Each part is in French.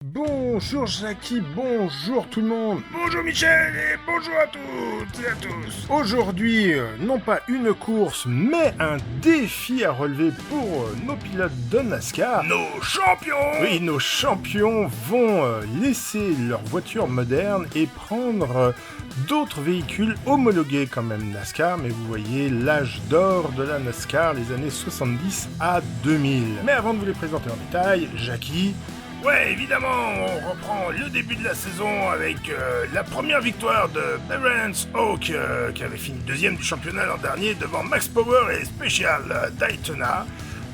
Bonjour Jackie, bonjour tout le monde. Bonjour Michel et bonjour à toutes et à tous. Aujourd'hui, non pas une course, mais un défi à relever pour nos pilotes de NASCAR. Nos champions. Oui, nos champions vont laisser leur voiture moderne et prendre d'autres véhicules homologués quand même NASCAR, mais vous voyez l'âge d'or de la NASCAR, les années 70 à 2000. Mais avant de vous les présenter en détail, Jackie... Ouais, évidemment, on reprend le début de la saison avec la première victoire de Barons Oak, qui avait fini deuxième du championnat l'an dernier devant Max Power et Special Daytona,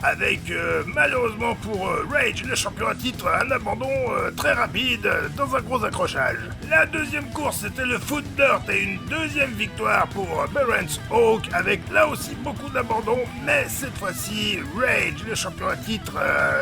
avec malheureusement pour Rage, le champion à titre, un abandon très rapide dans un gros accrochage. La deuxième course, c'était le Foot Dirt et une deuxième victoire pour Barons Oak, avec là aussi beaucoup d'abandons, mais cette fois-ci, Rage, le champion à titre,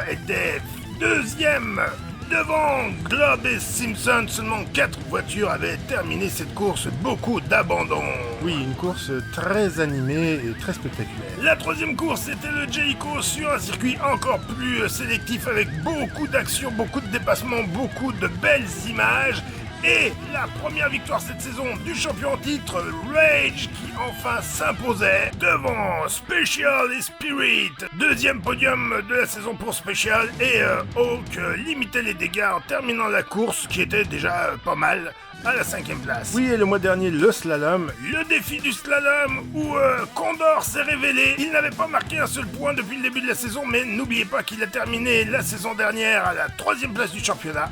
était deuxième devant Globe et Simpson. Seulement 4 voitures avaient terminé cette course, beaucoup d'abandon. Oui, une course très animée et très spectaculaire. La troisième course, c'était le Jericho sur un circuit encore plus sélectif avec beaucoup d'action, beaucoup de dépassements, beaucoup de belles images. Et la première victoire cette saison du champion en titre, Rage, qui enfin s'imposait devant Special et Spirit. Deuxième podium de la saison pour Special et Hawk limitait les dégâts en terminant la course, qui était déjà pas mal, à la 5e place. Oui, et le mois dernier, le slalom. Le défi du slalom où Condor s'est révélé. Il n'avait pas marqué un seul point depuis le début de la saison, mais n'oubliez pas qu'il a terminé la saison dernière à la 3e place du championnat,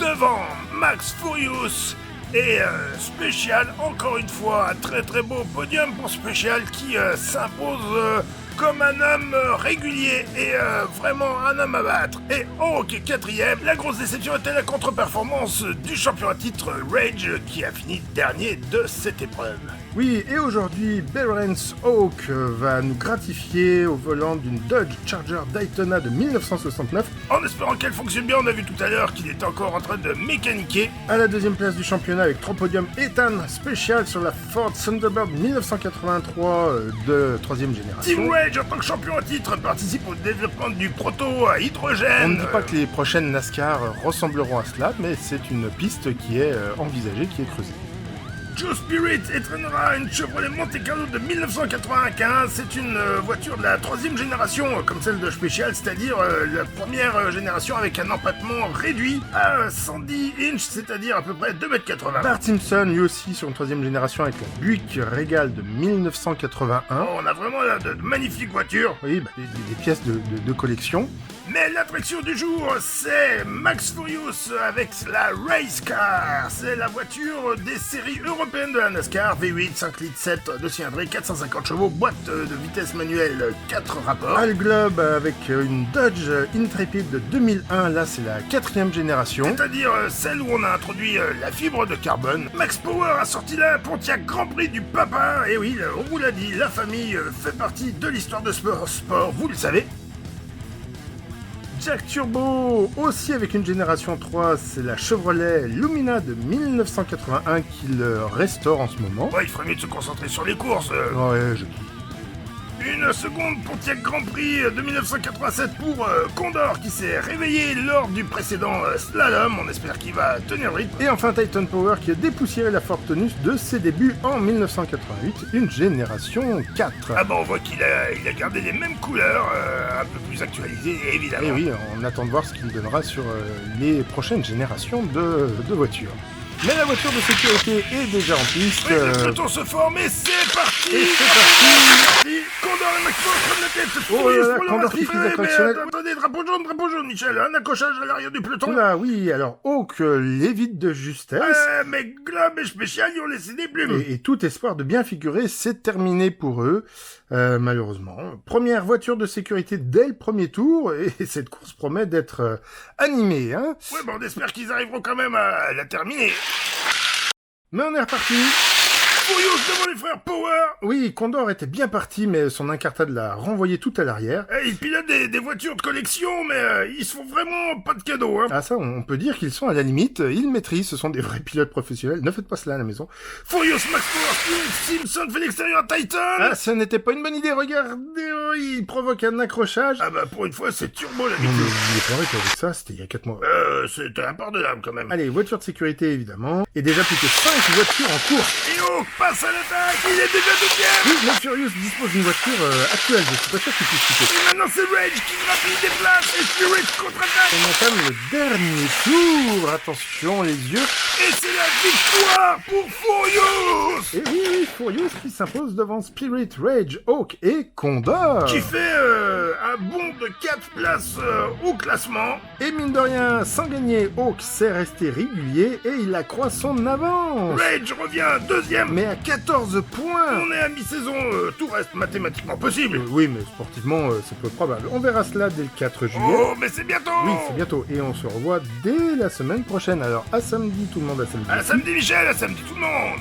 devant Max Furious et Special. Encore une fois, un très très beau podium pour Special qui s'impose comme un homme régulier et vraiment un homme à battre. Et Hawk est 4e. La grosse déception était la contre-performance du champion à titre Rage qui a fini dernier de cette épreuve. Oui, et aujourd'hui, Barons Oak va nous gratifier au volant d'une Dodge Charger Daytona de 1969. En espérant qu'elle fonctionne bien, on a vu tout à l'heure qu'il était encore en train de mécaniquer. À la 2e place du championnat avec 3 podiums, Ethan Special sur la Ford Thunderbird 1983 de 3e génération. Team Rage, en tant que champion à titre, participe au développement du proto à hydrogène. On ne dit pas que les prochaines NASCAR ressembleront à cela, mais c'est une piste qui est envisagée, qui est creusée. Joe Spirit entraînera une Chevrolet Monte Carlo de 1995. C'est une voiture de la 3e génération, comme celle de Special, c'est-à-dire la première génération avec un empattement réduit à 110 inches, c'est-à-dire à peu près 2,80 m. Bart Simpson, lui aussi sur une 3e génération avec la Buick Regal de 1981. Oh, on a vraiment là de magnifiques voitures. Oui, des pièces de collection. Mais l'attraction du jour, c'est Max Furious avec la Race Car. C'est la voiture des séries européennes de la NASCAR, V8, 5 litres 7 de cylindrée, 450 chevaux, boîte de vitesse manuelle, 4 rapports. Al Globe avec une Dodge Intrepid de 2001, là c'est la 4e génération. C'est-à-dire celle où on a introduit la fibre de carbone. Max Power a sorti la Pontiac Grand Prix du papa. Et oui, on vous l'a dit, la famille fait partie de l'histoire de sport, vous le savez. Jack Turbo, aussi avec une génération 3, c'est la Chevrolet Lumina de 1981 qu'il restaure en ce moment. Ouais, il ferait mieux de se concentrer sur les courses. Ouais, Une seconde Pontiac Grand Prix de 1987 pour Condor qui s'est réveillé lors du précédent slalom. On espère qu'il va tenir le rythme. Et enfin Titan Power qui a dépoussiéré la Ford Taunus de ses débuts en 1988, une génération 4. Ah bon, on voit qu'il a gardé les mêmes couleurs, un peu plus actualisées évidemment. Et oui, on attend de voir ce qu'il donnera sur les prochaines générations de voitures. Mais la voiture de sécurité est déjà en piste. Oui, le peloton se forme et c'est parti. Et c'est parti. Condor et Max Power prennent la tête. Oh là là, Condor qui fait des fractionnels. Attendez, drapeau jaune, Michel. Un accrochage à l'arrière du peloton. Oula, oui, alors Hawk l'évite de justesse. Mais Globe et Special, ils ont laissé des plumes. Et tout espoir de bien figurer, c'est terminé pour eux, malheureusement. Première voiture de sécurité dès le premier tour, et cette course promet d'être animée, hein. Ouais, on espère qu'ils arriveront quand même à la terminer. Mais on est reparti. Furious devant les frères Power. Oui, Condor était bien parti, mais son incartade l'a renvoyé tout à l'arrière. Ils pilotent des voitures de collection, mais ils se font vraiment pas de cadeaux, hein. Ah ça, on peut dire qu'ils sont à la limite, ils maîtrisent, ce sont des vrais pilotes professionnels, ne faites pas cela à la maison. Furious, Max Power, Spirit, Simpson fait l'extérieur à Titan. Ah, ce n'était pas une bonne idée, regardez, oh, il provoque un accrochage. Ah bah pour une fois, c'est turbo la Non, mais vitesse. il est pas vrai qu'avec ça, c'était il y a 4 mois. C'était impardonnable quand même. Allez, voiture de sécurité évidemment, et déjà plus que 5 voitures en course. Et Hawk passe à l'attaque, il est déjà deuxième. Oui, mais Furious dispose d'une voiture actuelle, je suis pas sûr qu'il puisse quitter. Et maintenant c'est Rage qui grappille des places et Spirit contre-attaque. On entame le dernier tour, attention les yeux. Et c'est la victoire pour Furious. Et oui, Furious qui s'impose devant Spirit, Rage, Hawk et Condor. Qui fait un bond de 4 places au classement. Et mine de rien, sans gagner, Hawk sait rester régulier et il accroît son avance. Rage revient deuxième. Mais à 14 points. On est à mi-saison, tout reste mathématiquement possible. Oui, mais sportivement, c'est peu probable. On verra cela dès le 4 juillet. Oh, mais c'est bientôt. Oui, c'est bientôt. Et on se revoit dès la semaine prochaine. Alors, à samedi, tout le monde, à samedi. À samedi Michel, à samedi tout le monde.